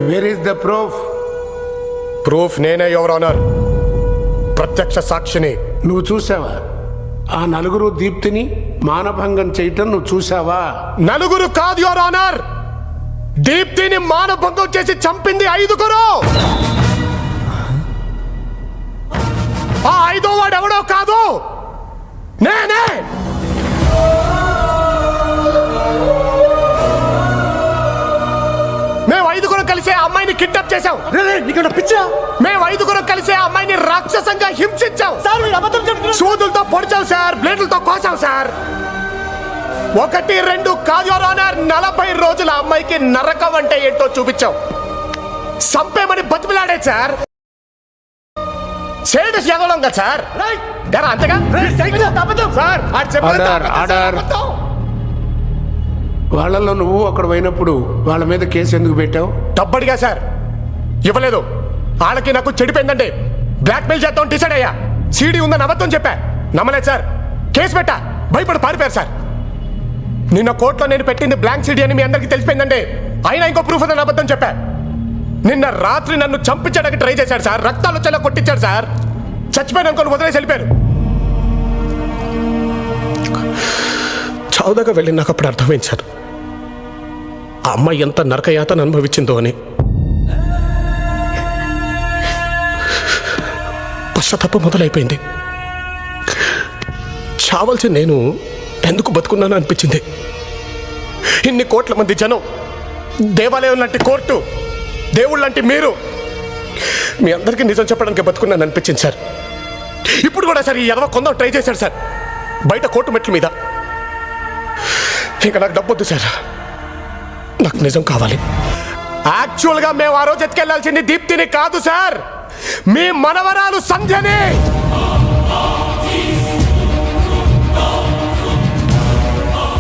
Where is the proof? Proof నేనే, your honour. ప్రత్యక్ష సాక్షిని. నువ్వు చూసావా? ఆ నలుగురు దీప్తిని మానభంగం చేయటం నువ్వు చూసావా? నలుగురు కాదు యువర్ ఆనర్, దీప్తిని మానభంగం చేసి చంపింది 5గురు. ఆ 5వ వాడు ఎవడో కాదు, నేనే. మేము 5గురు కలిసి ఆ అమ్మాయిని కిడ్నాప్ చేశాం. మేము 5గురు కలిసి ఆ అమ్మాయిని రాక్షసంగా హింసించాం. సూదులతో పొడిచాం సార్, బ్లేడ్లతో కోసాం సార్. 1, 2 కాదు యువర్ ఆనర్, 40 రోజుల అమ్మాయికి నరకం అంటే ఏంటో చూపించాం. సంపేమని బతిమిలాడే సార్. సేడస్ ఎదలం కదా సార్. అంతేగా సార్. వాళ్ళలో నువ్వు అక్కడ పోయినప్పుడు వాళ్ళ మీద కేసు ఎందుకు పెట్టావు? డబ్బడిగా సార్, ఇవ్వలేదు. వాళ్ళకి నాకు చెడిపోయిందండి, బ్లాక్మెయిల్ చేద్దాం డిసైడ్ అయ్యా. సీడీ ఉందని అబద్ధం చెప్పా, నమ్మలేదు సార్. కేసు పెట్టా, భయపడి పారిపోయారు సార్. నిన్న కోర్టులో నేను పెట్టింది బ్లాంక్ సీడీ అని మీ అందరికీ తెలిసిపోయిందండి. అయినా ఇంకో ప్రూఫ్ ఉందని అబద్ధం చెప్పా. నిన్న రాత్రి నన్ను చంపించడానికి ట్రై చేశాడు సార్, రక్తాలు వచ్చేలా కొట్టించాడు సార్. చచ్చిపోయాను అనుకోని వదిలేసి వెళ్ళిపోయారు. చావుదాకా వెళ్ళి నాకు అప్పుడు అర్థమైంది సార్, ఆ అమ్మాయి ఎంత నరకయాతను అనుభవించిందో అని. పశ్చాత్తాపం మొదలైపోయింది. చావలసి నేను ఎందుకు బతుకున్నాను అనిపించింది. ఇన్ని కోట్ల మంది జనం, దేవాలయం లాంటి కోర్టు, దేవుళ్ళ లాంటి మీరు, మీ అందరికీ నిజం చెప్పడానికి బతుకున్నాను అనిపించింది సార్. ఇప్పుడు కూడా సార్ ఈ ఎదవ కొందాం ట్రై చేశాడు సార్, బయట కోర్టు మెట్ల మీద. ఇంకా నాకు డబ్బొద్దు సార్, నాకు నిజం కావాలి. యాక్చువల్గా మేము ఆ రోజు ఎత్తుకెళ్లాల్సింది దీప్తిని కాదు సార్, మీ మనవరాలు సంధ్యని.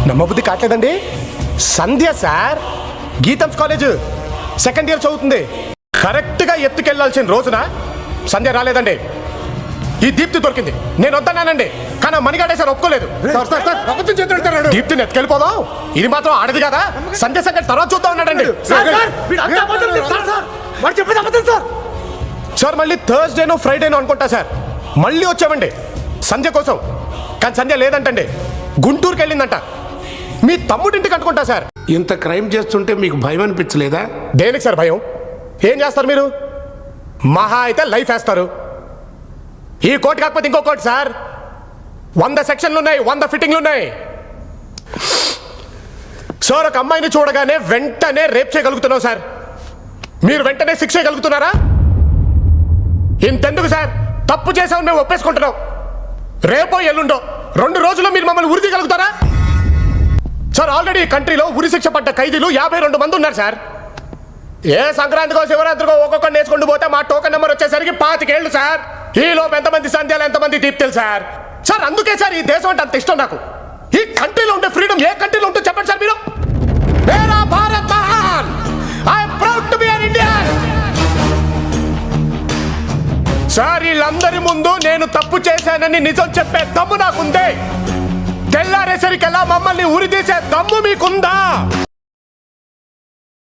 నమ్మబుద్ధి కావట్లేదండి. సంధ్య సార్, గీతంస్ కాలేజ్ 2nd ఇయర్ చదువుతుంది. కరెక్ట్గా ఎత్తుకెళ్లాల్సిన రోజున సంధ్య రాలేదండి, ఈ దీప్తి దొరికింది. నేను వద్దన్నానండి, కానీ మణిగాడే సార్ ఒప్పుకోలేదు. దీప్తిని ఎత్తుకెళ్ళిపోదాం, ఇది మాత్రం ఆడది కదా, సంధ్య సంగతి తర్వాత చూద్దాం అన్నాడండి. సార్ మళ్ళీ థర్స్డేనో ఫ్రైడేనో అనుకుంటా సార్ మళ్ళీ వచ్చామండి సంధ్య కోసం. కానీ సంధ్య లేదంటండి, గుంటూరుకి వెళ్ళిందంట. మీ తమ్ముడింటికి అనుకుంటా సార్. ఇంత క్రైమ్ చేస్తుంటే మీకు భయం అనిపించలేదా? దేనికి సార్ భయం? ఏం చేస్తారు మీరు? మహా అయితే లైఫ్ వేస్తారు. ఈ కోర్టు కాకపోతే ఇంకో కోర్టు సార్, 100 సెక్షన్లు ఉన్నాయి, 100 ఫిట్టింగ్లు ఉన్నాయి సార్. ఒక అమ్మాయిని చూడగానే వెంటనే రేప్ చేయగలుగుతున్నావు సార్, మీరు వెంటనే శిక్ష చేయగలుగుతున్నారా? ఇంతెందుకు సార్, తప్పు చేసామని మేము ఒప్పేసుకుంటున్నాం. రేపో ఎల్లుండో 2 రోజుల్లో మీరు మమ్మల్ని ఉరి తీయగలుగుతారా సార్? ఆల్రెడీ ఈ కంట్రీలో ఉరి శిక్ష పడ్డ ఖైదీలు 52 మంది ఉన్నారు సార్. ఏ సంక్రాంతికో శివరాత్రికో ఒక్కొక్కరిని వేసుకుంటూ పోతే మా టోకెన్ నెంబర్ వచ్చేసరికి 25 ఏళ్ళు సార్. ఈ లోపు ఎంతమంది సంధ్యాలు, ఎంతమంది దీప్తులు సార్. సార్ అందుకే సార్ ఈ దేశం అంటే అంత ఇష్టం నాకు. ఈ కంట్రీలో ఉండే ఫ్రీడమ్ ఏ కంట్రీలో ఉంటుందో చెప్పండి సార్ మీరు. మేరా భారత్ మహాన్, I am proud to be an Indian. Sir వీళ్ళందరి ముందు నేను తప్పు చేశానని నిజం చెప్పే దమ్ము నాకుందే. తెల్లారేసరికల్లా మమ్మల్ని ఉరి తీసే దమ్ము మీకుందా?